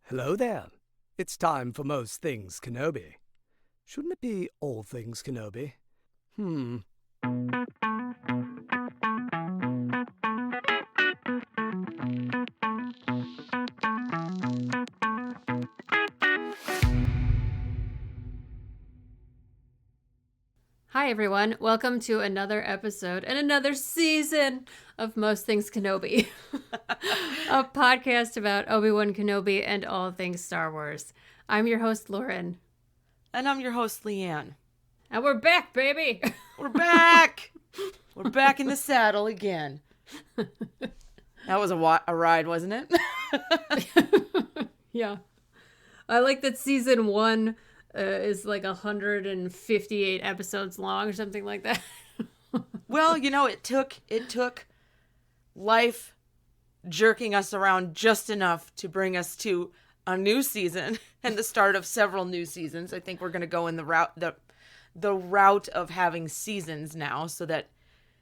Hello there. It's time for Most Things Kenobi. Shouldn't it be All Things Kenobi? Hi, everyone. Welcome to another episode and another season of Most Things Kenobi, a podcast about Obi-Wan Kenobi and all things Star Wars. I'm your host, Lauren. And I'm your host, Leanne. And we're back, baby! We're back! We're back in the saddle again. That was a ride, wasn't it? Yeah. I like that season 1 is like 158 episodes long or something like that. Well, you know, it took life jerking us around just enough to bring us to a new season and the start of several new seasons. I think we're going to go in the route of having seasons now, so that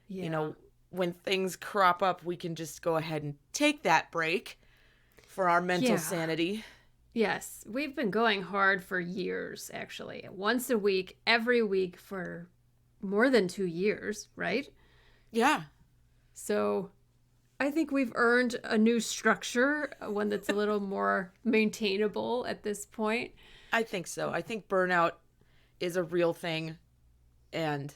you know, when things crop up, we can just go ahead and take that break for our mental sanity. Yes, we've been going hard for years, actually. Once a week, every week for more than 2 years, right? Yeah. So I think we've earned a new structure, one that's a little more maintainable at this point. I think so. I think burnout is a real thing, and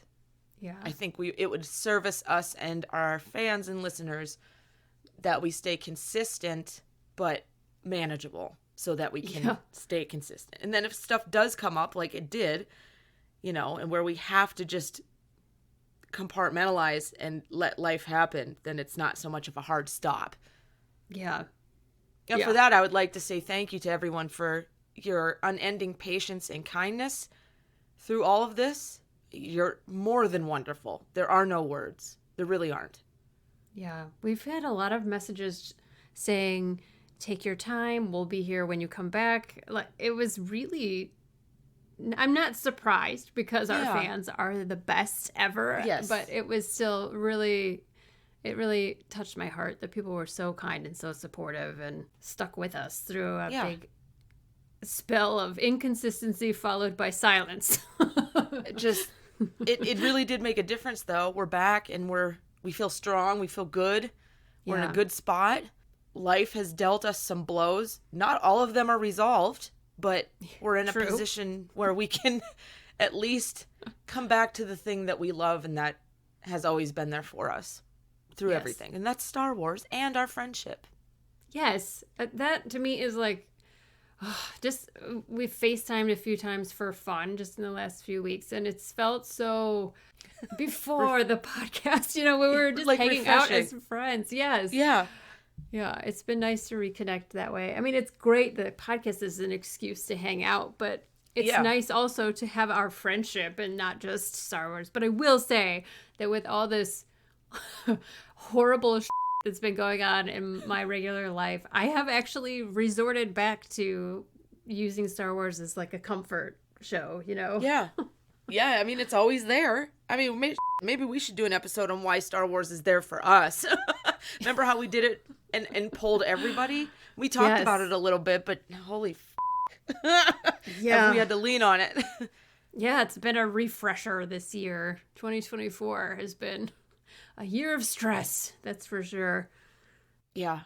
I think it would service us and our fans and listeners that we stay consistent but manageable, so that we can stay consistent. And then if stuff does come up like it did, you know, and where we have to just compartmentalize and let life happen, then it's not so much of a hard stop. Yeah. And for that, I would like to say thank you to everyone for your unending patience and kindness through all of this. You're more than wonderful. There are no words. There really aren't. Yeah. We've had a lot of messages saying, take your time. We'll be here when you come back. Like, it was really, I'm not surprised because our fans are the best ever. Yes. But it was still really, it really touched my heart that people were so kind and so supportive and stuck with us through a big spell of inconsistency followed by silence. It really did make a difference, though. We're back and we feel strong. We feel good. We're in a good spot. Life has dealt us some blows. Not all of them are resolved, but we're in a position where we can at least come back to the thing that we love and that has always been there for us through everything. And that's Star Wars and our friendship. Yes. That to me is like, just we've FaceTimed a few times for fun just in the last few weeks, and it's felt so before the podcast, you know, when we were just like hanging out as friends. Yes. Yeah. Yeah, it's been nice to reconnect that way. I mean, it's great that podcast is an excuse to hang out, but it's nice also to have our friendship and not just Star Wars. But I will say that with all this horrible that's been going on in my regular life, I have actually resorted back to using Star Wars as like a comfort show, you know? Yeah. Yeah, I mean, it's always there. I mean, maybe we should do an episode on why Star Wars is there for us. Remember how we did it and polled everybody? We talked about it a little bit, but holy we had to lean on it. Yeah, it's been a refresher this year. 2024 has been a year of stress, that's for sure. Yeah.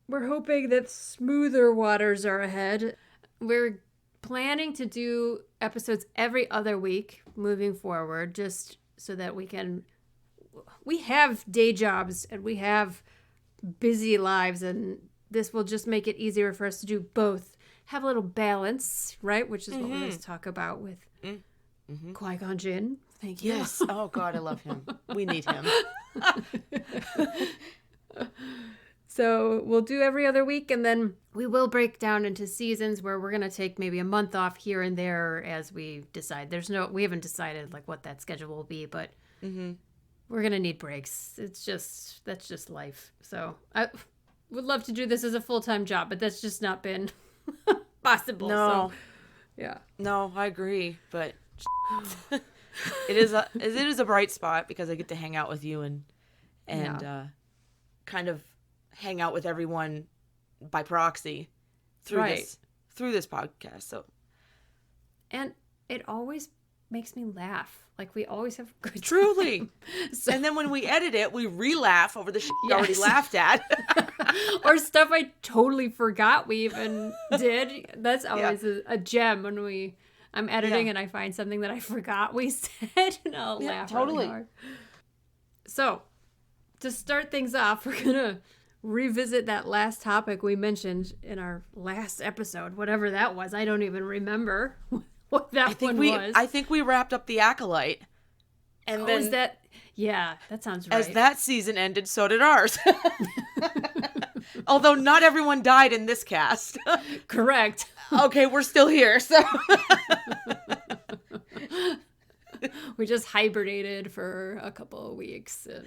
We're hoping that smoother waters are ahead. We're planning to do episodes every other week moving forward, just so that we have day jobs and we have busy lives, and this will just make it easier for us to do both. Have a little balance, right? Which is what we're going to talk about with Qui-Gon Jinn. Thank you. Yes. Oh, God, I love him. We need him. So we'll do every other week, and then we will break down into seasons where we're going to take maybe a month off here and there as we decide. We haven't decided like what that schedule will be, but we're going to need breaks. That's just life. So I would love to do this as a full-time job, but that's just not been possible. No. So, yeah. No, I agree, but it is a bright spot because I get to hang out with you and kind of hang out with everyone by proxy through through this podcast. So, and it always makes me laugh. Like, we always have good truly. time. So, and then when we edit it, we re-laugh over the shit we already laughed at. Or stuff I totally forgot we even did. That's always a gem when I'm editing and I find something that I forgot we said, and I'll laugh really hard. So, to start things off, we're gonna revisit that last topic we mentioned in our last episode, whatever that was. I don't even remember what that one was. I think we wrapped up the Acolyte. And then is that? Yeah, that sounds right. As that season ended, so did ours. Although not everyone died in this cast. Correct. Okay, we're still here, so. We just hibernated for a couple of weeks. And...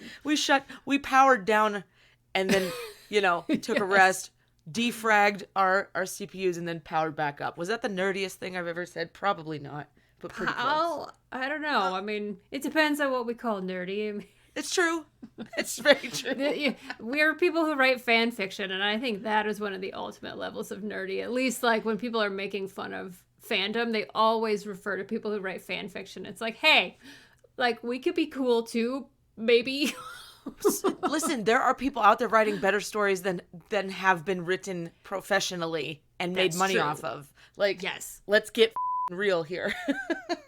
We powered down and then, took a rest, defragged our CPUs, and then powered back up. Was that the nerdiest thing I've ever said? Probably not, but pretty close. I don't know. I mean, it depends on what we call nerdy. I mean, it's true. It's very true. We're people who write fan fiction, and I think that is one of the ultimate levels of nerdy. At least, like, when people are making fun of fandom, they always refer to people who write fan fiction. It's like, hey, like, we could be cool too, maybe. Listen, there are people out there writing better stories than have been written professionally and made money off of. Like, yes, let's get real here.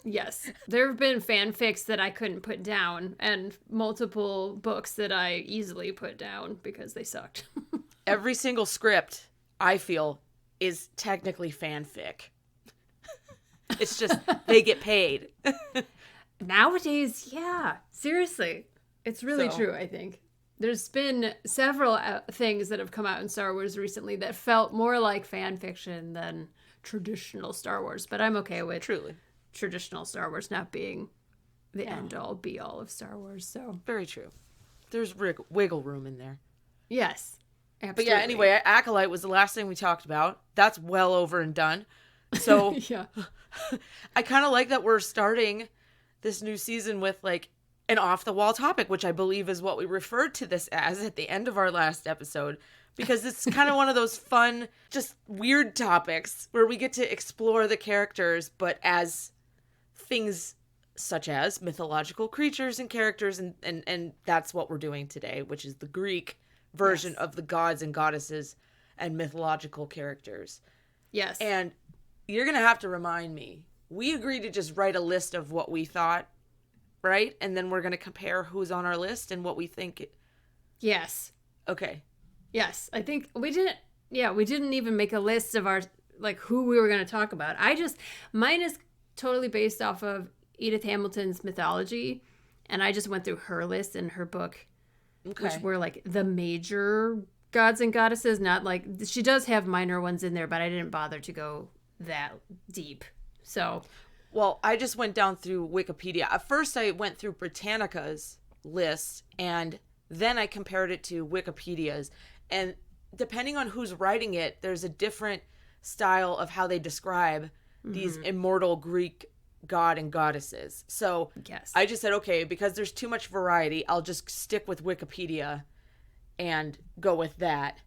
Yes, there have been fanfics that I couldn't put down, and multiple books that I easily put down because they sucked. Every single script, I feel, is technically fanfic. It's just they get paid. Nowadays, yeah, seriously. It's really true, I think. There's been several things that have come out in Star Wars recently that felt more like fan fiction than traditional Star Wars. But I'm okay with traditional Star Wars not being the end-all, be-all of Star Wars. So very true. There's wiggle room in there. Yes, absolutely. But yeah, anyway, Acolyte was the last thing we talked about. That's well over and done. So yeah. I kind of like that we're starting this new season with, like, an off-the-wall topic, which I believe is what we referred to this as at the end of our last episode, because it's kind of one of those fun, just weird topics where we get to explore the characters, but as things such as mythological creatures and characters, and that's what we're doing today, which is the Greek version of the gods and goddesses and mythological characters. Yes. And you're going to have to remind me. We agreed to just write a list of what we thought, right? And then we're going to compare who's on our list and what we think. Yes. Okay. Yes. I think we didn't even make a list of our, like, who we were going to talk about. Mine is totally based off of Edith Hamilton's mythology. And I just went through her list in her book, which were, like, the major gods and goddesses. Not, like, she does have minor ones in there, but I didn't bother to go that deep. So... Well, I just went down through Wikipedia. At first, I went through Britannica's list, and then I compared it to Wikipedia's. And depending on who's writing it, there's a different style of how they describe these immortal Greek god and goddesses. So I just said, okay, because there's too much variety, I'll just stick with Wikipedia and go with that.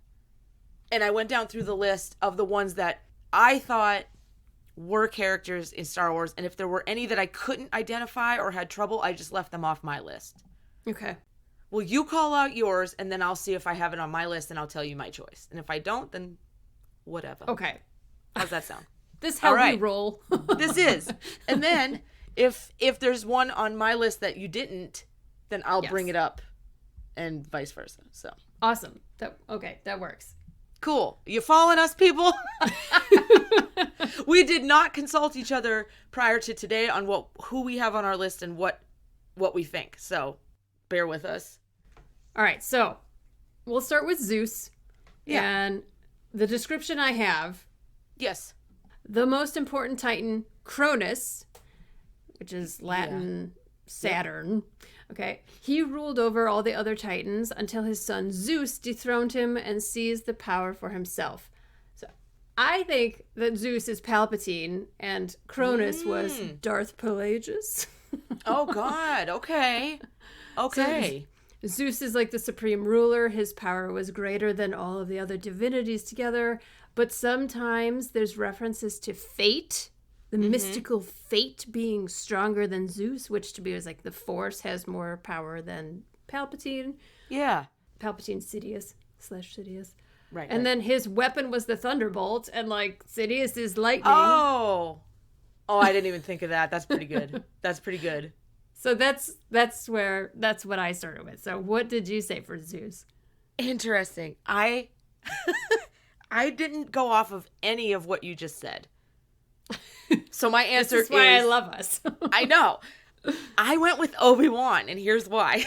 And I went down through the list of the ones that I thought were characters in Star Wars, and if there were any that I couldn't identify or had trouble, I just left them off my list. Okay. Well, you call out yours, and then I'll see if I have it on my list, and I'll tell you my choice. And if I don't, then whatever. Okay. How's that sound? This is how we roll. This is. And then, if there's one on my list that you didn't, then I'll bring it up, and vice versa. So awesome. That works. Cool. You following us, people? We did not consult each other prior to today on who we have on our list and what we think. So bear with us. All right. So we'll start with Zeus. Yeah. And the description I have. Yes. The most important Titan, Cronus, which is Latin Saturn. Yep. Okay. He ruled over all the other Titans until his son Zeus dethroned him and seized the power for himself. So I think that Zeus is Palpatine and Cronus was Darth Pelagius. Oh, God. Okay. Okay. So Zeus is like the supreme ruler. His power was greater than all of the other divinities together. But sometimes there's references to fate, the mystical fate being stronger than Zeus, which to me was like the Force has more power than Palpatine. Yeah. Palpatine Sidious. Right. And then his weapon was the Thunderbolt, and like Sidious is lightning. Oh, I didn't even think of that. That's pretty good. That's pretty good. So that's what I started with. So what did you say for Zeus? Interesting. I didn't go off of any of what you just said. So my answer This is why I love us. I know. I went with Obi-Wan, and here's why.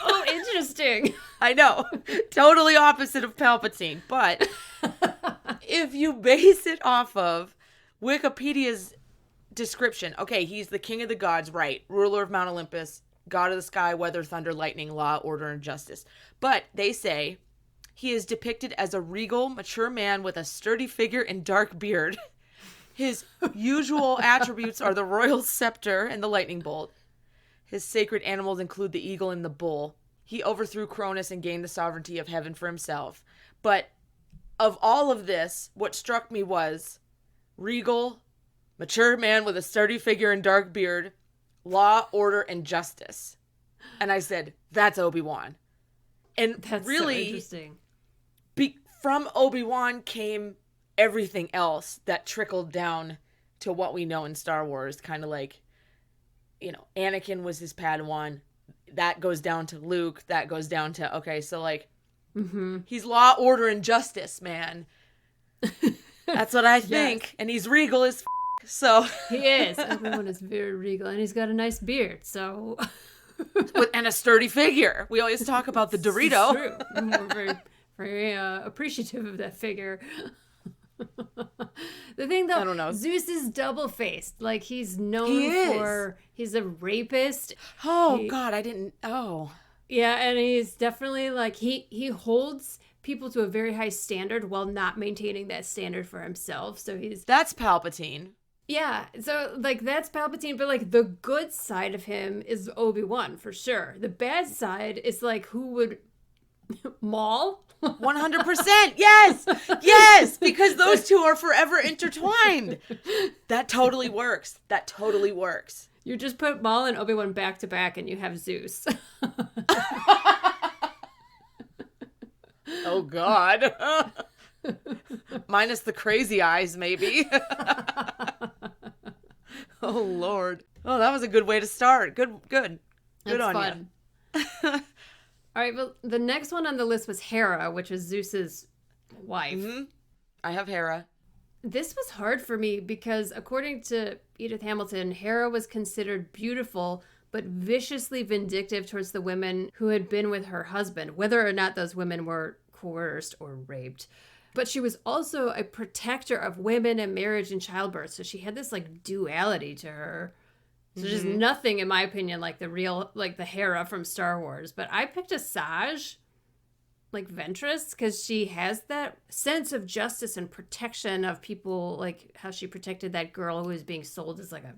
Oh, interesting. I know. Totally opposite of Palpatine. But if you base it off of Wikipedia's description, okay, he's the king of the gods, right? Ruler of Mount Olympus, god of the sky, weather, thunder, lightning, law, order, and justice. But they say he is depicted as a regal, mature man with a sturdy figure and dark beard. His usual attributes are the royal scepter and the lightning bolt. His sacred animals include the eagle and the bull. He overthrew Cronus and gained the sovereignty of heaven for himself. But of all of this, what struck me was regal, mature man with a sturdy figure and dark beard, law, order, and justice. And I said, that's Obi-Wan. And That's really, so interesting. From Obi-Wan came everything else that trickled down to what we know in Star Wars. Kind of like, Anakin was his Padawan. That goes down to Luke. That goes down to, okay, so like, he's law, order, and justice, man. That's what I think. Yes. And he's regal as so. He is. Everyone is very regal, and he's got a nice beard, so. And a sturdy figure. We always talk about the Dorito. It's true. We're very, very appreciative of that figure. The thing though, I don't know. Zeus is double-faced. Like he's known he's a rapist. Oh God, I didn't. Yeah, and he's definitely like he holds people to a very high standard while not maintaining that standard for himself. So that's Palpatine. Yeah, so like that's Palpatine, but like the good side of him is Obi-Wan for sure. The bad side is like who would Maul. 100%. Yes, because those two are forever intertwined. That totally works. You just put Maul and Obi-Wan back to back and you have Zeus. Oh God. Minus the crazy eyes, maybe. Oh Lord. Oh, that was a good way to start. Good That's on fun. You. All right, well, the next one on the list was Hera, which is Zeus's wife. Mm-hmm. I have Hera. This was hard for me because, according to Edith Hamilton, Hera was considered beautiful but viciously vindictive towards the women who had been with her husband, whether or not those women were coerced or raped. But she was also a protector of women and marriage and childbirth, so she had this like duality to her. So just nothing, in my opinion, like the Hera from Star Wars. But I picked Asajj, like Ventress, because she has that sense of justice and protection of people, like how she protected that girl who was being sold as like a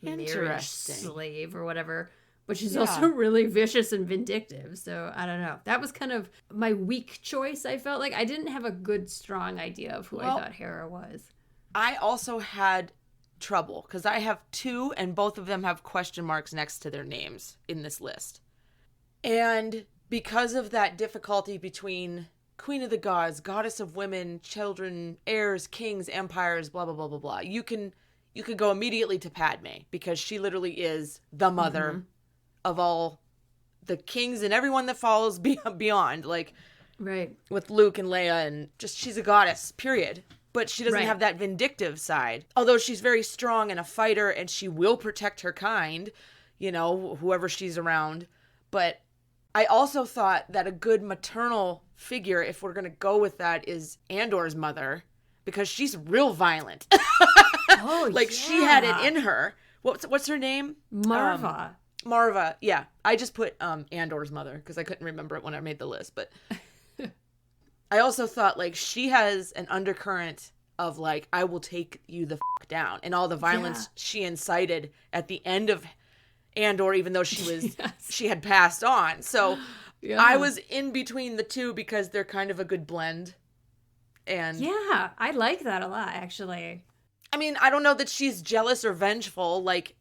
marriage slave or whatever. But she's also really vicious and vindictive. So I don't know. That was kind of my weak choice, I felt like. I didn't have a good, strong idea of who I thought Hera was. I also had trouble because I have two and both of them have question marks next to their names in this list. And because of that difficulty between Queen of the Gods, Goddess of Women, Children, Heirs, Kings, Empires, blah, blah, blah, blah, blah. You could go immediately to Padme because she literally is the mother of all the kings and everyone that follows beyond, like right with Luke and Leia, and just she's a goddess, period. But she doesn't have that vindictive side. Although she's very strong and a fighter and she will protect her kind, whoever she's around. But I also thought that a good maternal figure, if we're going to go with that, is Andor's mother. Because she's real violent. She had it in her. What's her name? Marva. Marva, yeah. I just put Andor's mother because I couldn't remember it when I made the list. But I also thought, like, she has an undercurrent of, like, I will take you the down. And all the violence she incited at the end of Andor, even though she had passed on. So I was in between the two because they're kind of a good blend. And yeah, I like that a lot, actually. I mean, I don't know that she's jealous or vengeful like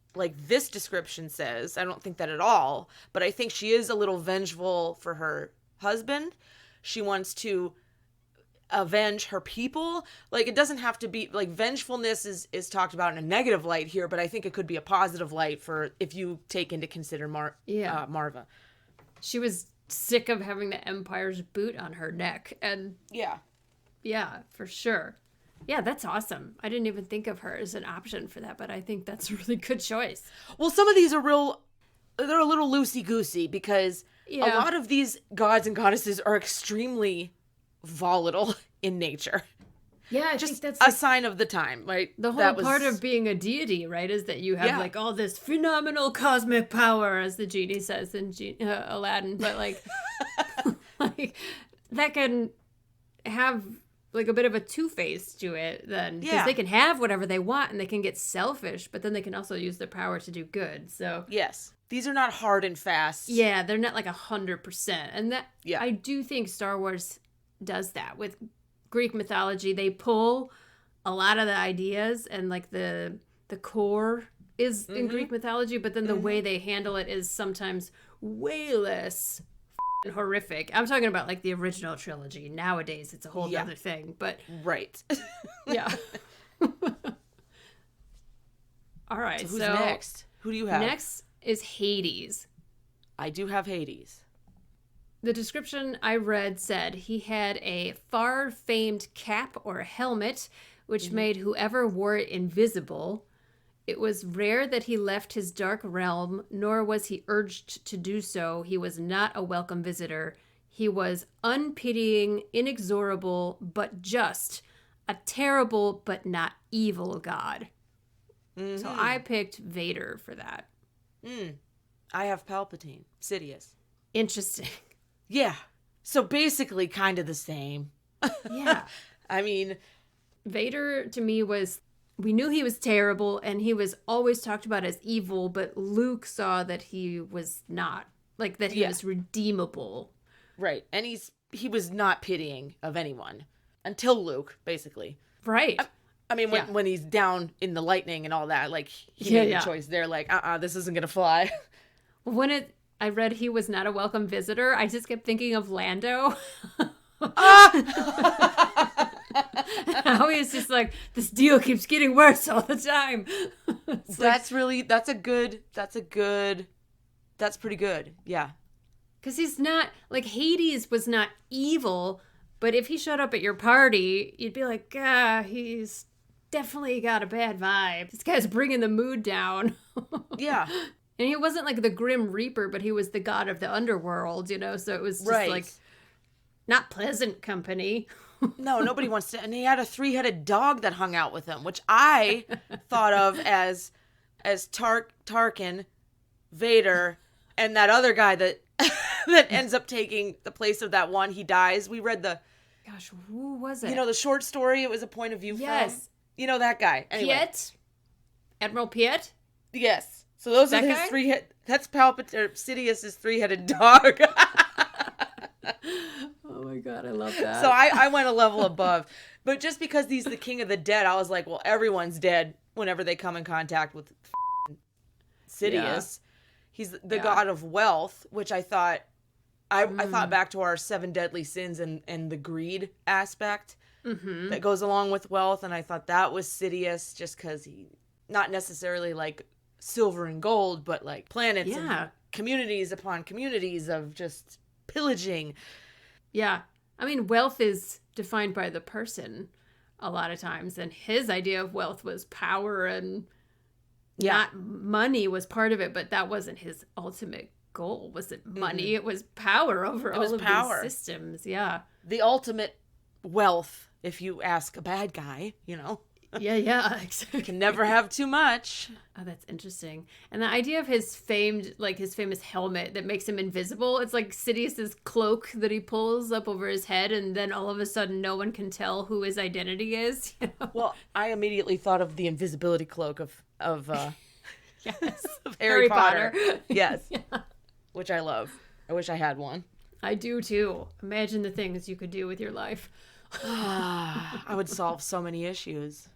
this description says. I don't think that at all. But I think she is a little vengeful for her husband. She wants to avenge her people. Like, it doesn't have to be like vengefulness is talked about in a negative light here, but I think it could be a positive light for if you take into consider Marva. She was sick of having the Empire's boot on her neck, and yeah, for sure. Yeah, that's awesome. I didn't even think of her as an option for that, but I think that's a really good choice. Well, some of these are they're a little loosey-goosey because a lot of these gods and goddesses are extremely volatile in nature. Yeah, I just think that's a sign of the time, right? The whole part of being a deity, right, is that you have like all this phenomenal cosmic power, as the genie says in Aladdin. But like, like that can have like a bit of a two-face to it then, because they can have whatever they want and they can get selfish, but then they can also use their power to do good. So yes, these are not hard and fast. Yeah, they're not like 100%, and that I do think Star Wars does that with Greek mythology. They pull a lot of the ideas and like the core is in Greek mythology, but then the way they handle it is sometimes way less horrific. I'm talking about like the original trilogy. Nowadays it's a whole other thing, but right. Yeah. All right, so who's next? Who do you have? Next is Hades. I do have Hades. The description I read said he had a far-famed cap or helmet, which made whoever wore it invisible. It was rare that he left his dark realm, nor was he urged to do so. He was not a welcome visitor. He was unpitying, inexorable, but just, a terrible but not evil god. So I picked Vader for that. I have Palpatine, Sidious. Interesting. Yeah. So basically kind of the same. Yeah. I mean, Vader to me was, we knew he was terrible and he was always talked about as evil, but Luke saw that he was not, like that he was redeemable. Right. And he was not pitying of anyone until Luke, basically. Right. I mean, when he's down in the lightning and all that, like he made a choice there, like, this isn't going to fly. When I read he was not a welcome visitor, I just kept thinking of Lando. How he's just like, this deal keeps getting worse all the time. That's pretty good. Yeah. Because he's not, like, Hades was not evil, but if he showed up at your party, you'd be like, he's definitely got a bad vibe. This guy's bringing the mood down. Yeah. And he wasn't like the Grim Reaper, but he was the god of the underworld, you know? So it was just like not pleasant company. No, nobody wants to. And he had a 3-headed dog that hung out with him, which I thought of as Tarkin, Vader, and that other guy that that ends up taking the place of that one. He dies. We read Gosh, who was it? You know, the short story. It was a point of view from. You know that guy. Anyway. Piet? Admiral Piet? Yes. So those are his guy? That's Palpatine, Sidious's 3-headed dog. Oh my god, I love that. So I went a level above. But just because he's the king of the dead, I was like, well, everyone's dead whenever they come in contact with Sidious. He's the god of wealth, which I thought, I thought back to our 7 deadly sins and the greed aspect that goes along with wealth. And I thought that was Sidious just because he, not necessarily like silver and gold, but like planets and communities upon communities of just pillaging. Yeah. I mean, wealth is defined by the person a lot of times, and his idea of wealth was power, and not money was part of it, but that wasn't his ultimate goal. Was it money? It was power over all of these systems. Yeah. The ultimate wealth, if you ask a bad guy, you know. Yeah, exactly. Can never have too much. Oh, that's interesting. And the idea of his famous helmet that makes him invisible, it's like Sidious's cloak that he pulls up over his head, and then all of a sudden no one can tell who his identity is. You know? Well, I immediately thought of the invisibility cloak of yes, of Harry Potter. Yes. Yeah. Which I love. I wish I had one. I do too. Imagine the things you could do with your life. I would solve so many issues.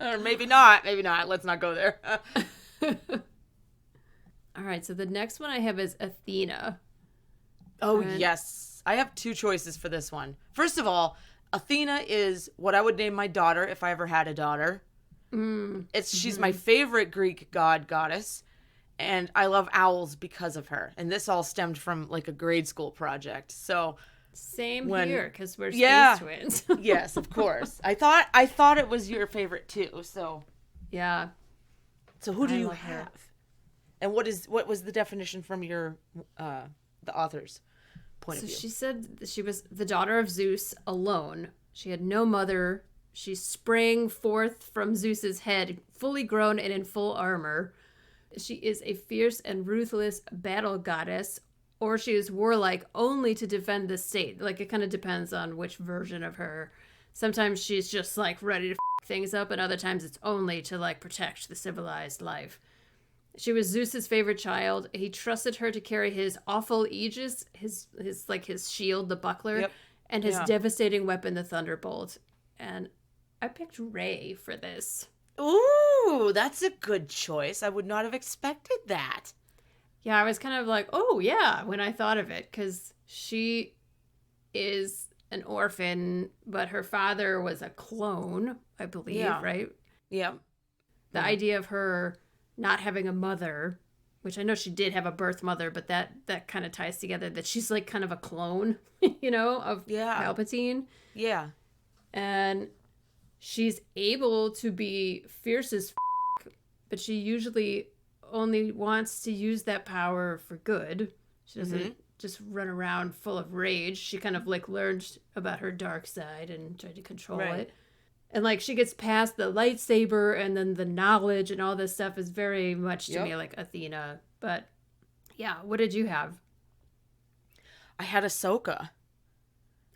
Or maybe not. Maybe not. Let's not go there. All right, so the next one I have is Athena. Oh, yes. I have two choices for this one. First of all, Athena is what I would name my daughter if I ever had a daughter. She's my favorite Greek goddess, and I love owls because of her. And this all stemmed from like a grade school project. So same here, because we're space twins. Yes, of course. I thought it was your favorite too. So yeah. So who do you have? And what was the definition from your the author's point of view? So she said she was the daughter of Zeus alone. She had no mother. She sprang forth from Zeus's head, fully grown and in full armor. She is a fierce and ruthless battle goddess, or she is warlike only to defend the state. Like, it kind of depends on which version of her. Sometimes she's just like ready to f things up, and other times it's only to like protect the civilized life. She was Zeus's favorite child. He trusted her to carry his awful aegis, his shield, the buckler, and his devastating weapon, the thunderbolt. And I picked Rey for this. Ooh, that's a good choice. I would not have expected that. Yeah, I was kind of like, oh, yeah, when I thought of it, because she is an orphan, but her father was a clone, I believe, right? Yeah. The idea of her not having a mother, which I know she did have a birth mother, but that kind of ties together that she's like kind of a clone, of Palpatine. Yeah. And she's able to be fierce as but she usually only wants to use that power for good. She doesn't just run around full of rage. She kind of like learned about her dark side and tried to control it. And like she gets past the lightsaber, and then the knowledge and all this stuff is very much to me like Athena. But yeah, what did you have? I had Ahsoka.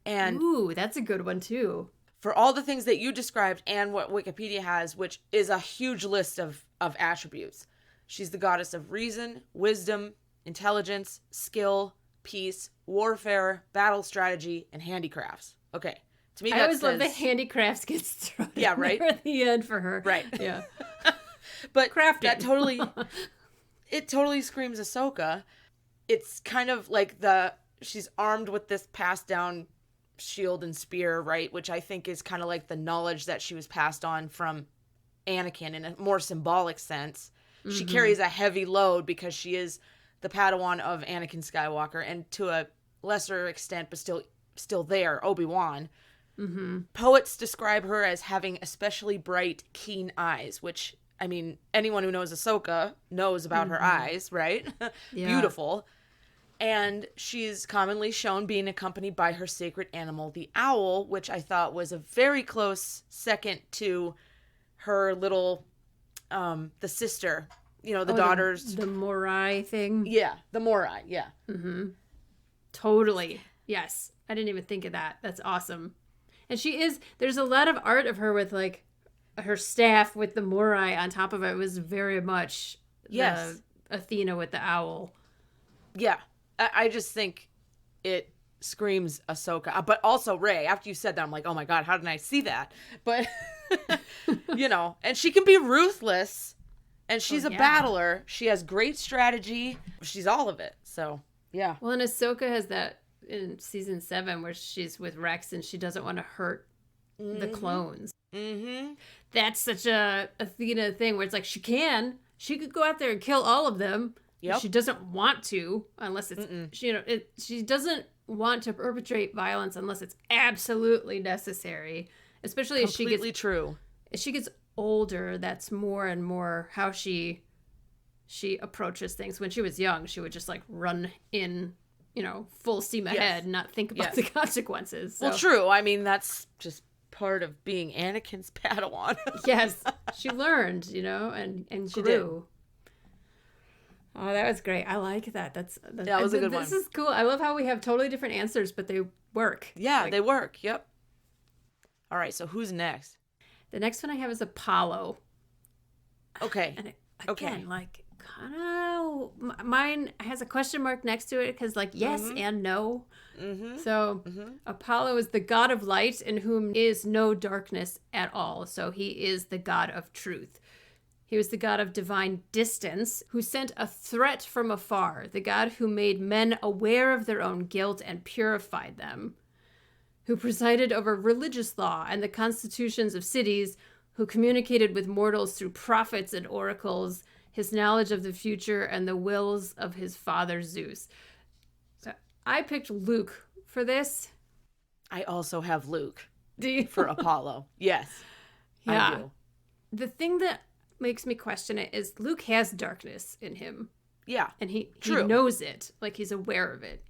And ooh, that's a good one too. For all the things that you described and what Wikipedia has, which is a huge list of attributes. She's the goddess of reason, wisdom, intelligence, skill, peace, warfare, battle strategy, and handicrafts. Okay. To me, I always love that handicrafts gets thrown in there at the end for her. Right. Yeah. But crafting. That totally screams Ahsoka. It's kind of like she's armed with this passed down shield and spear, right? Which I think is kind of like the knowledge that she was passed on from Anakin in a more symbolic sense. Mm-hmm. She carries a heavy load because she is the Padawan of Anakin Skywalker, and to a lesser extent, but still there, Obi-Wan. Mm-hmm. Poets describe her as having especially bright, keen eyes, which, I mean, anyone who knows Ahsoka knows about her eyes, right? Beautiful. And she's commonly shown being accompanied by her sacred animal, the owl, which I thought was a very close second to her little, the sister, the daughters. The Morai thing? Yeah, the Morai, yeah. Mm-hmm. Totally. Yes. I didn't even think of that. That's awesome. And there's a lot of art of her with like her staff with the Morai on top of it. It was very much the Athena with the owl. Yeah. I just think it screams Ahsoka. But also Rey. After you said that, I'm like, oh my God, how didn't I see that? But, and she can be ruthless. And she's a battler. She has great strategy. She's all of it. So, yeah. Well, and Ahsoka has that in season 7 where she's with Rex and she doesn't want to hurt the clones. Mm-hmm. That's such a Athena thing where it's like she could go out there and kill all of them. Yep. She doesn't want to unless it's she doesn't want to perpetrate violence unless it's absolutely necessary. Especially as she gets older, that's more and more how she approaches things. When she was young, she would just like run in, full steam ahead and not think about the consequences. So. Well, true. I mean, that's just part of being Anakin's Padawan. Yes, she learned, and she grew. Did. Oh, that was great. I like that. That was a good one. This is cool. I love how we have totally different answers, but they work. Yeah, they work. Yep. All right, so who's next? The next one I have is Apollo. Okay. And again, like kind of, mine has a question mark next to it because, like, yes and no. So Apollo is the god of light in whom is no darkness at all. So he is the god of truth. He was the god of divine distance who sent a threat from afar, the god who made men aware of their own guilt and purified them, who presided over religious law and the constitutions of cities, who communicated with mortals through prophets and oracles, his knowledge of the future and the wills of his father Zeus. So I picked Luke for this. I also have Luke Do you? for Apollo. Yes, Yeah. I do. The thing that makes me question it is Luke has darkness in him. Yeah, And he true. knows it, like he's aware of it.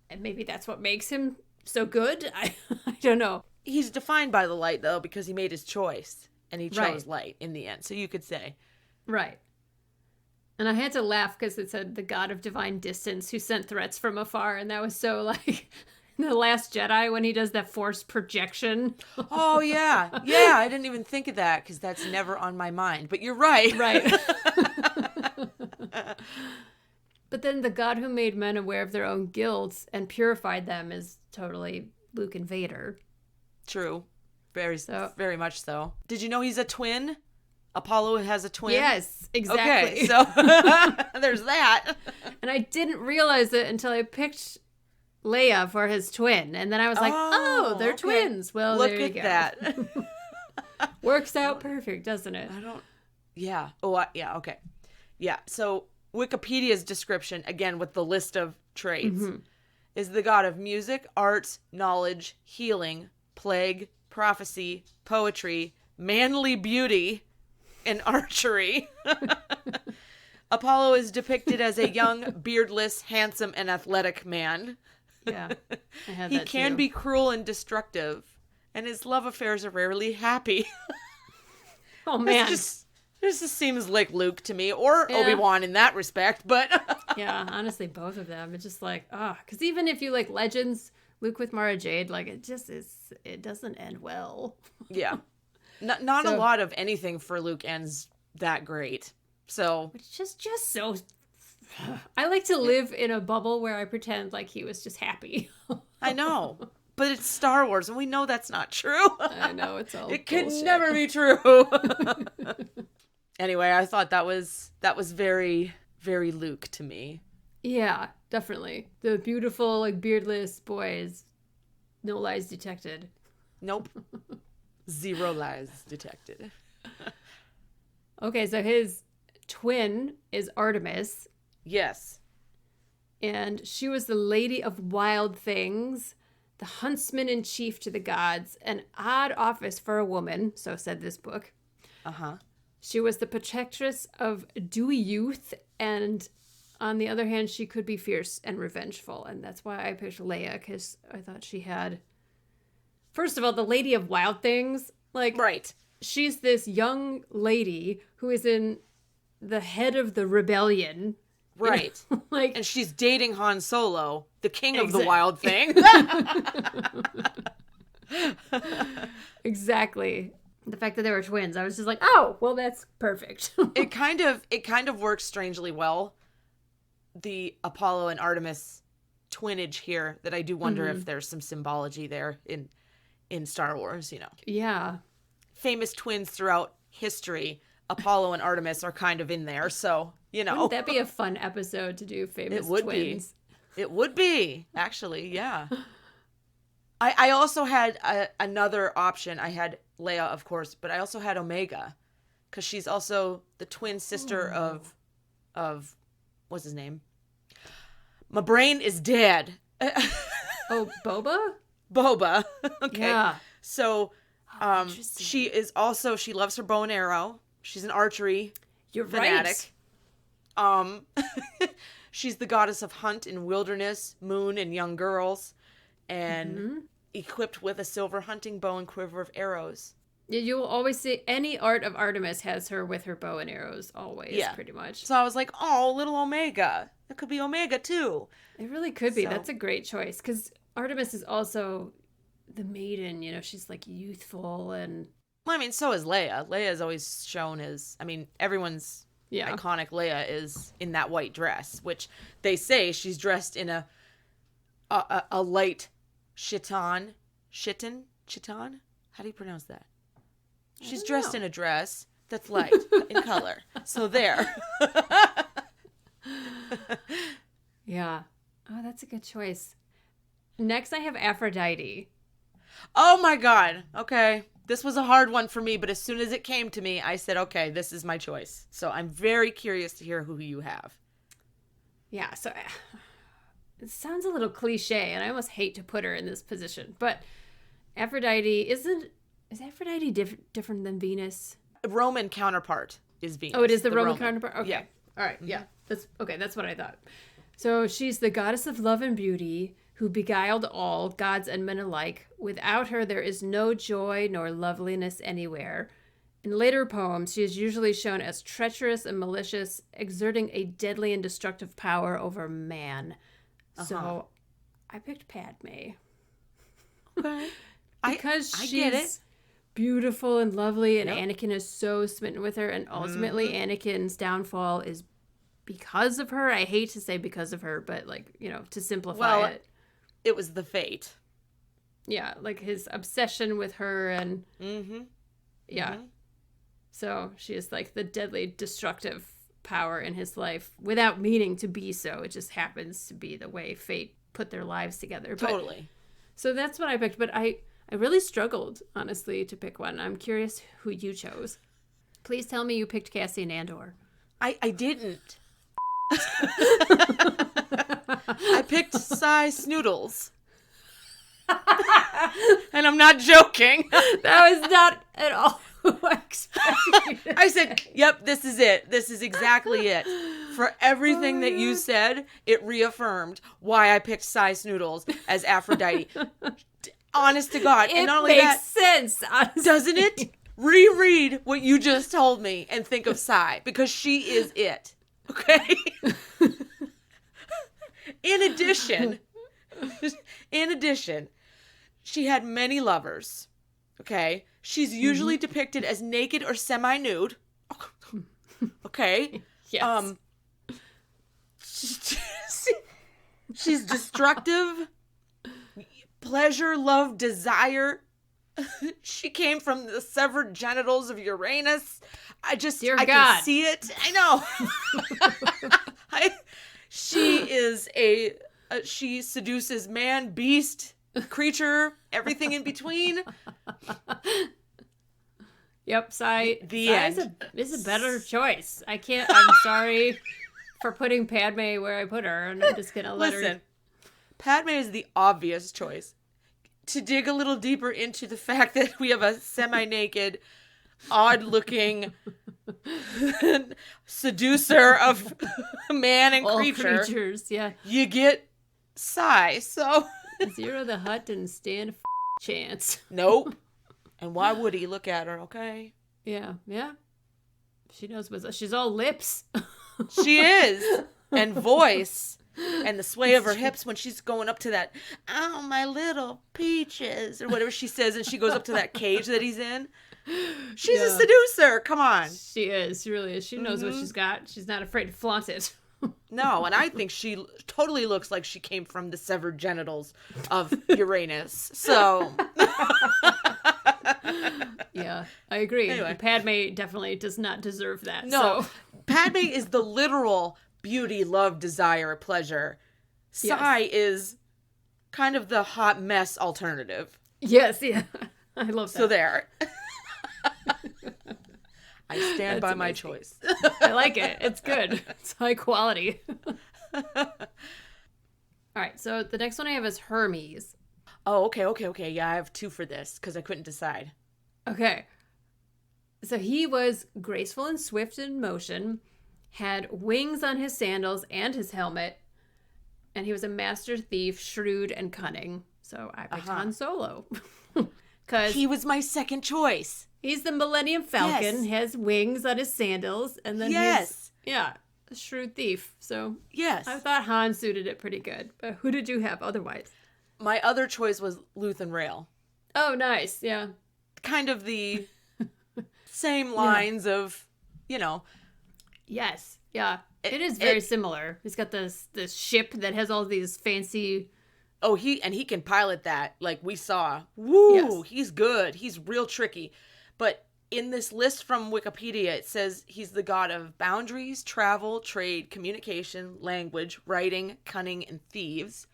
And maybe that's what makes him so good. I don't know. He's defined by the light, though, because he made his choice, and he chose Right. light in the end. So you could say, Right. And I had to laugh because it said the god of divine distance who sent threats from afar. And that was so like in The Last Jedi when he does that forced projection. oh, yeah. Yeah, I didn't even think of that because that's never on my mind. But you're right. Right. But then the god who made men aware of their own guilt and purified them is totally Luke and Vader. True. Very, So- very much so. Did you know he's a twin? Apollo has a twin? Yes, exactly. Okay, so there's that. And I didn't realize it until I picked Leia for his twin. And then I was like, oh, they're okay. twins. Well, Look there you at go. that. Works out perfect, doesn't it? I don't. Yeah. Oh, yeah. Okay. Yeah. So Wikipedia's description, again with the list of traits, is the god of music, art, knowledge, healing, plague, prophecy, poetry, manly beauty, and archery. Apollo is depicted as a young, beardless, handsome, and athletic man. Yeah. I had He that can too. be cruel and destructive, and his love affairs are rarely happy. Oh, man. This just seems like Luke to me, or Yeah. Obi-Wan in that respect, but Yeah, honestly, both of them. It's just like, because even if you like Legends, Luke with Mara Jade, like it just is, it doesn't end well. yeah. Not a So- lot of anything for Luke ends that great. So, It's just so. I like to live in a bubble where I pretend like he was just happy. I know, but it's Star Wars, and we know that's not true. I know it's all. It can bullshit. never be true. Anyway, I thought that was very, very Luke to me. Yeah, definitely. The beautiful, like beardless boys, no lies detected. Nope. Zero lies detected. Okay, so his twin is Artemis, Yes. and she was the lady of wild things, the huntsman in chief to the gods, an odd office for a woman, so said this book. Uh-huh. She was the protectress of dewy youth, and on the other hand, she could be fierce and revengeful, and that's why I picked Leia, because I thought she had, first of all, the lady of wild things, like, Right. she's this young lady who is in the head of the rebellion. you know? Right. Like, And she's dating Han Solo, the king of the Exact- wild thing. exactly. The fact that they were twins, I was just like, oh, well, that's perfect. it kind of works strangely well. The Apollo and Artemis twinage here, that I do wonder if there's some symbology there in Star Wars, you know. Yeah. Famous twins throughout history, Apollo and Artemis are kind of in there, so, you know. Wouldn't that be a fun episode to do famous It would twins? be. It would be, actually, yeah. I also had another option. I had Leia, of course, but I also had Omega, because she's also the twin sister of what's his name? My brain is dead. Oh, Boba? Boba. Okay. Yeah. So, interesting. she loves her bow and arrow. She's an archery You're fanatic. right. She's the goddess of hunt and wilderness, moon and young girls, and equipped with a silver hunting bow and quiver of arrows. You will always see any art of Artemis has her with her bow and arrows, always, Yeah. pretty much. So I was like, oh, little Omega. It could be Omega too. It really could be. So- That's a great choice, because Artemis is also the maiden, you know, she's like youthful and Well, I mean, so is Leia. Leia is always shown as, I mean, everyone's Yeah. iconic Leia is in that white dress, which they say she's dressed in a light chiton. How do you pronounce that? She's dressed in a dress that's light in color. So there. Yeah. Oh, that's a good choice. Next, I have Aphrodite. Oh my God. Okay. This was a hard one for me, but as soon as it came to me, I said, okay, this is my choice. So I'm very curious to hear who you have. Yeah, so it sounds a little cliche, and I almost hate to put her in this position, but Aphrodite is Aphrodite different than Venus? Roman counterpart is Venus. Oh, it is the Roman counterpart? Okay. Yeah. All right, yeah. That's what I thought. So she's the goddess of love and beauty who beguiled all, gods and men alike. Without her, there is no joy nor loveliness anywhere. In later poems, she is usually shown as treacherous and malicious, exerting a deadly and destructive power over man. So I picked Padme. Okay. Because I she's get it. beautiful and lovely, and Yep. Anakin is so smitten with her, and ultimately Anakin's downfall is because of her. I hate to say because of her, but to simplify it. It was the fate. Yeah, like his obsession with her and yeah. So she is like the deadly destructive power in his life without meaning to be so. It just happens to be the way fate put their lives together. Totally. So that's what I picked, but I really struggled, honestly, to pick one. I'm curious who you chose. Please tell me you picked Cassian Andor. I didn't. I picked Cy Snoodles. And I'm not joking. That was not at all who I expected. I said, yep, this is it. This is exactly it. For everything that you said, it reaffirmed why I picked Cy Snoodles as Aphrodite. Honest to God. It And not only makes that, sense, honestly. doesn't it? Reread what you just told me and think of Cy, because she is it. Okay? In addition, she had many lovers. Okay? She's usually depicted as naked or semi-nude. Okay? Yes. She's destructive. Pleasure, love, desire. She came from the severed genitals of Uranus. I God. can see it. I know. She is she seduces man, beast, creature, everything in between. Yep, Cy end. is a better choice. I'm sorry for putting Padme where I put her, and I'm just going to let her... Listen, Padme is the obvious choice. To dig a little deeper into the fact that we have a semi-naked, odd-looking seducer of man and All creature, creatures, yeah. you get Cy. So Zero the Hutt didn't stand a chance. nope. And why would he? Look at her, okay? Yeah. She knows she's all lips. She is. And voice. And the sway of her hips when she's going up to that, oh, my little peaches, or whatever she says, and she goes up to that cage that he's in. She's a seducer. Come on. She is. She really is. She knows what she's got. She's not afraid to flaunt it. No, and I think she totally looks like she came from the severed genitals of Uranus. So. Yeah, I agree. Anyway. Padme definitely does not deserve that. No, So. Padme is the literal beauty, love, desire, pleasure. Cy is kind of the hot mess alternative. Yes, yeah. I love that. So there. I stand by my amazing. choice. I like it. It's good. It's high quality. All right, so the next one I have is Hermes. Oh, okay. Yeah, I have two for this because I couldn't decide. Okay. So he was graceful and swift in motion, had wings on his sandals and his helmet, and he was a master thief, shrewd and cunning. So I picked Han Solo. Because he was my second choice. He's the Millennium Falcon, has wings on his sandals, and then he's a shrewd thief. So yes, I thought Han suited it pretty good. But who did you have otherwise? My other choice was Luthen Rail. Oh, nice. Yeah. Kind of the same lines of, Yes. Yeah. It is very similar. He's got this ship that has all these fancy... Oh, he can pilot that, like we saw. Woo! Yes. He's good. He's real tricky. But in this list from Wikipedia, it says he's the god of boundaries, travel, trade, communication, language, writing, cunning, and thieves.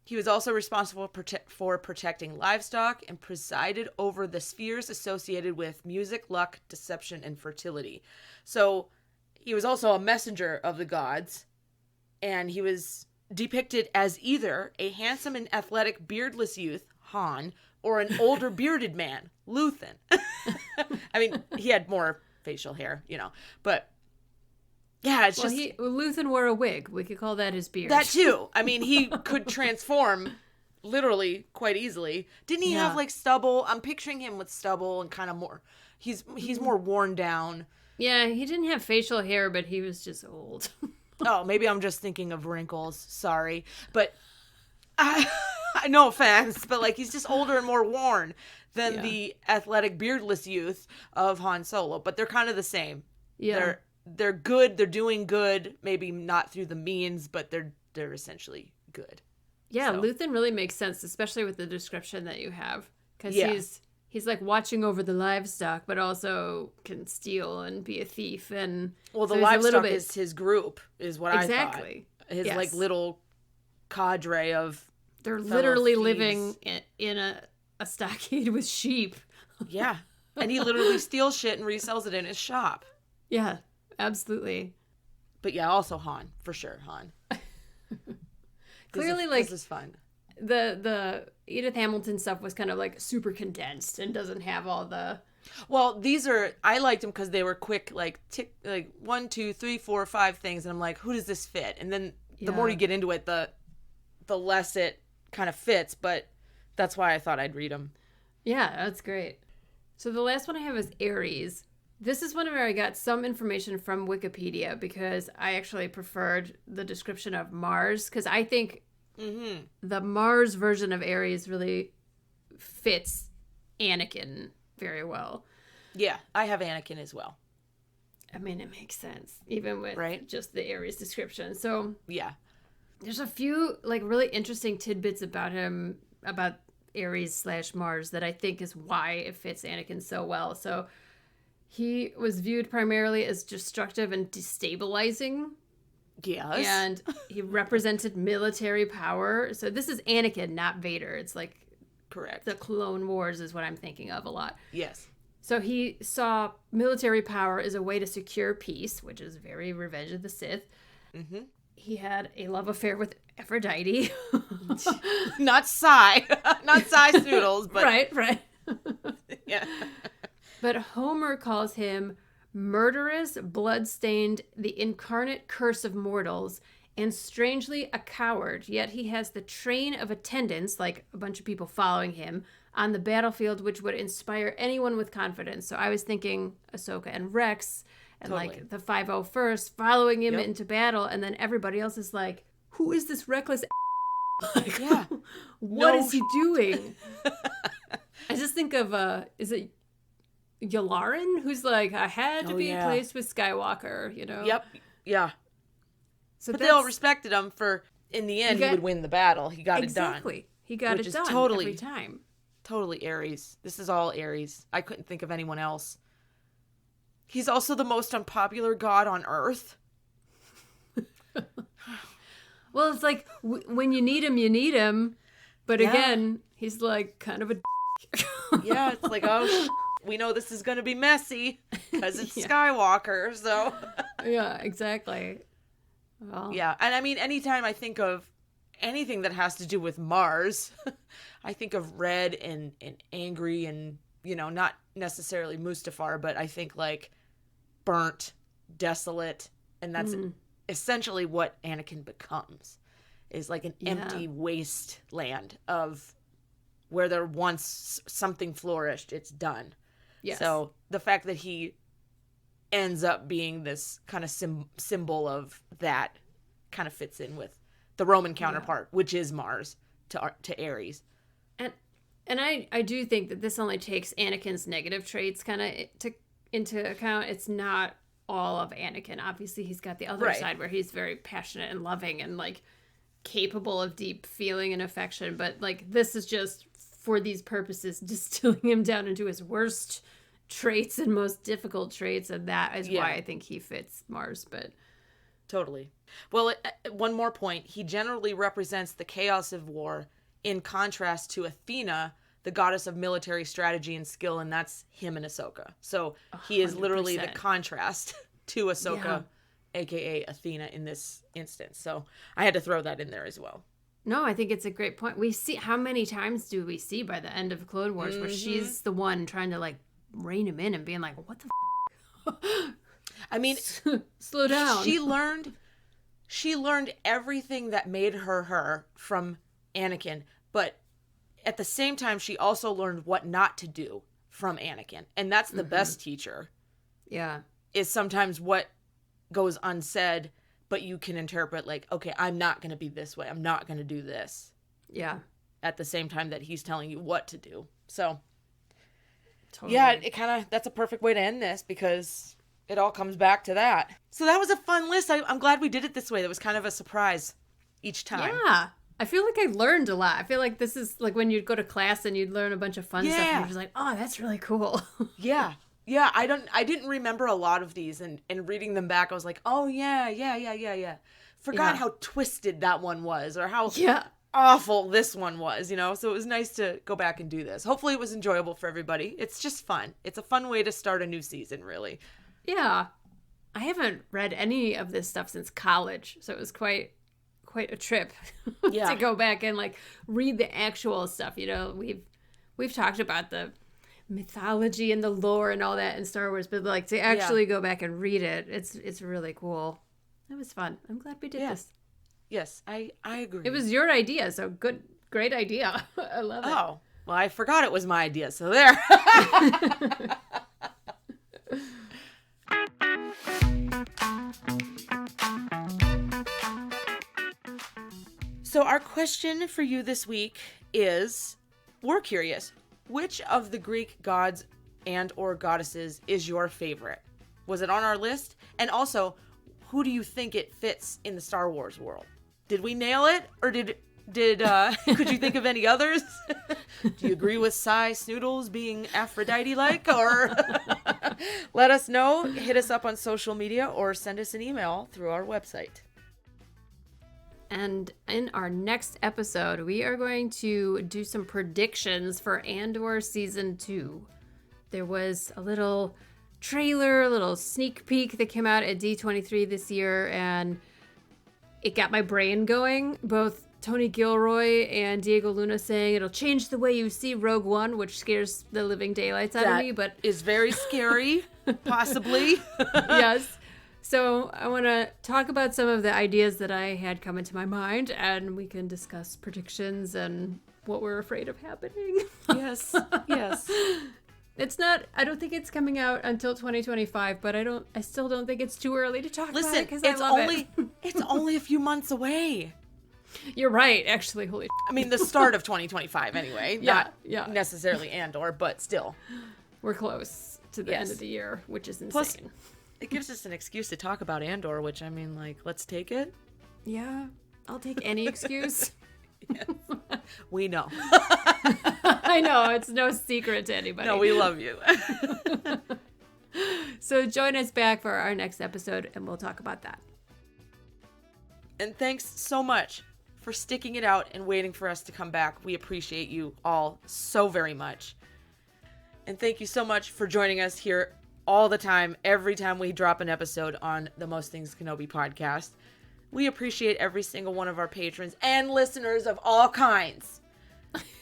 He was also responsible for protecting livestock and presided over the spheres associated with music, luck, deception, and fertility. So he was also a messenger of the gods, and he was depicted as either a handsome and athletic beardless youth, Han, or an older bearded man, Luthen. I mean, he had more facial hair, but yeah, it's just... Luthen wore a wig. We could call that his beard. That too. I mean, he could transform literally quite easily. Didn't he have like stubble? I'm picturing him with stubble and kind of more... He's more worn down. Yeah, he didn't have facial hair, but he was just old. Oh, maybe I'm just thinking of wrinkles. Sorry. But no offense, but like he's just older and more worn than the athletic beardless youth of Han Solo. But they're kind of the same. Yeah. They're good. They're doing good. Maybe not through the means, but they're essentially good. Yeah, so. Luthen really makes sense, especially with the description that you have. Because he's like watching over the livestock, but also can steal and be a thief. And well, the livestock is his group, is what I thought. Exactly. His like little cadre of... They're literally living in a stockade with sheep. Yeah. And he literally steals shit and resells it in his shop. Yeah, absolutely. But yeah, also Han, for sure, Han. Clearly, this is fun. The Edith Hamilton stuff was kind of like super condensed and doesn't have all the... Well, I liked them because they were quick, like 1, 2, 3, 4, 5 things. And I'm like, who does this fit? And then the more you get into it, the less it kind of fits. But that's why I thought I'd read them. Yeah, that's great. So the last one I have is Aries. This is one where I got some information from Wikipedia because I actually preferred the description of Mars, because I think the Mars version of Aries really fits Anakin very well. Yeah, I have Anakin as well. I mean, it makes sense, even with just the Aries description. So yeah, there's a few like really interesting tidbits about him, about Aries/Mars, that I think is why it fits Anakin so well. So he was viewed primarily as destructive and destabilizing. Yes. And he represented military power. So this is Anakin, not Vader. It's like... Correct. The Clone Wars is what I'm thinking of a lot. Yes. So he saw military power as a way to secure peace, which is very Revenge of the Sith. Mm-hmm. He had a love affair with Aphrodite. Not Psy. Not Psy Noodles, but... Right. Yeah. But Homer calls him murderous, blood-stained, the incarnate curse of mortals, and strangely a coward, yet he has the train of attendants, like a bunch of people following him, on the battlefield, which would inspire anyone with confidence. So I was thinking Ahsoka and Rex, and like the 501st following him into battle, and then everybody else is like, who is this reckless like, yeah. What is he doing? I just think of, is it Yularen, who's like, I had to be placed with Skywalker, Yep. Yeah. So but they all respected him for, in the end, he would win the battle. He got it done. Exactly. He got it done every time. Totally Aries. This is all Aries. I couldn't think of anyone else. He's also the most unpopular god on Earth. Well, it's like, when you need him, you need him. But again, he's like kind of a yeah, it's like, we know this is going to be messy because it's Skywalker, so... Yeah, exactly. Well. Yeah, and I mean, anytime I think of anything that has to do with Mars, I think of red and angry and, not necessarily Mustafar, but I think like burnt, desolate, and that's essentially what Anakin becomes, is like an empty wasteland of where there once something flourished, it's done. Yes. So the fact that he ends up being this kind of symbol of that kind of fits in with the Roman counterpart, which is Mars, to Aries. And I do think that this only takes Anakin's negative traits kind of into account. It's not all of Anakin. Obviously, he's got the other Right. side where he's very passionate and loving and like capable of deep feeling and affection. But like this is just for these purposes distilling him down into his worst traits and most difficult traits, and that is why I think he fits Mars. But totally. Well, one more point. He generally represents the chaos of war in contrast to Athena, the goddess of military strategy and skill, and that's him and Ahsoka. So he is literally the 100%. contrast to Ahsoka, aka Athena in this instance. So I had to throw that in there as well. no, I think it's a great point. We see, how many times do we see by the end of Clone Wars where she's the one trying to like rein him in and being like, what the I mean, slow down. She learned everything that made her her from Anakin, but at the same time, she also learned what not to do from Anakin. And that's the best teacher, Yeah. is sometimes what goes unsaid, but you can interpret like, okay, I'm not going to be this way. I'm not going to do this. Yeah. At the same time that he's telling you what to do. So, Totally. yeah, it kind of, that's a perfect way to end this because it all comes back to that. So that was a fun list. I'm glad we did it this way. That was kind of a surprise each time. Yeah. I feel like I learned a lot. I feel like this is like when you'd go to class and you'd learn a bunch of fun stuff and you're just like, oh, that's really cool. Yeah. Yeah, I didn't remember a lot of these, and reading them back, I was like, oh, yeah. Forgot how twisted that one was, or how awful this one was, you know? So it was nice to go back and do this. Hopefully it was enjoyable for everybody. It's just fun. It's a fun way to start a new season, really. Yeah. I haven't read any of this stuff since college, so it was quite a trip to go back and like read the actual stuff. You know, we've talked about the mythology and the lore and all that in Star Wars, but like to actually go back and read it, it's really cool. It was fun. I'm glad we did this. Yes, I agree. It was your idea, so great idea. I love it. Oh, well, I forgot it was my idea, so there. So our question for you this week is, we're curious, which of the Greek gods and or goddesses is your favorite? Was it on our list? And also, who do you think it fits in the Star Wars world? Did we nail it? Or did could you think of any others? Do you agree with Psy Snoodles being Aphrodite-like? Or let us know. Hit us up on social media or send us an email through our website. And in our next episode, we are going to do some predictions for Andor Season 2. There was a little trailer, a little sneak peek that came out at D23 this year, and it got my brain going. Both Tony Gilroy and Diego Luna saying it'll change the way you see Rogue One, which scares the living daylights out of me, but is very scary, possibly. Yes. So I want to talk about some of the ideas that I had come into my mind, and we can discuss predictions and what we're afraid of happening. Yes. It's not, I don't think it's coming out until 2025, but I still don't think it's too early to talk about it because I love it. It's only a few months away. You're right, actually. Holy I mean, the start of 2025 anyway. Yeah, Not necessarily Andor, but still. we're close to the end of the year, which is insane. Plus, it gives us an excuse to talk about Andor, which, I mean, like, let's take it. Yeah, I'll take any excuse. Yes. We know. I know, it's no secret to anybody. No, we love you. So join us back for our next episode, and we'll talk about that. And thanks so much for sticking it out and waiting for us to come back. We appreciate you all so very much. And thank you so much for joining us here all the time, every time we drop an episode on the Most Things Kenobi podcast. We appreciate every single one of our patrons and listeners of all kinds.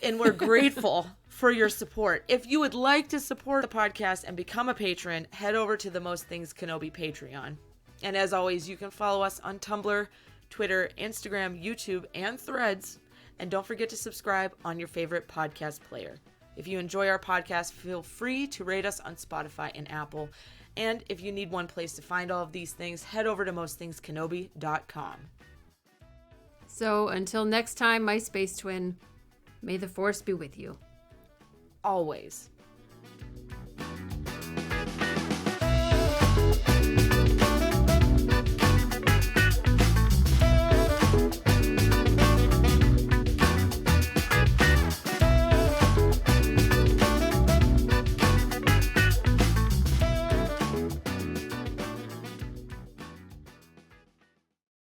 And we're grateful for your support. If you would like to support the podcast and become a patron, head over to the Most Things Kenobi Patreon. And as always, you can follow us on Tumblr, Twitter, Instagram, YouTube, and Threads. And don't forget to subscribe on your favorite podcast player. If you enjoy our podcast, feel free to rate us on Spotify and Apple. And if you need one place to find all of these things, head over to mostthingskenobi.com. So until next time, my space twin, may the force be with you. Always.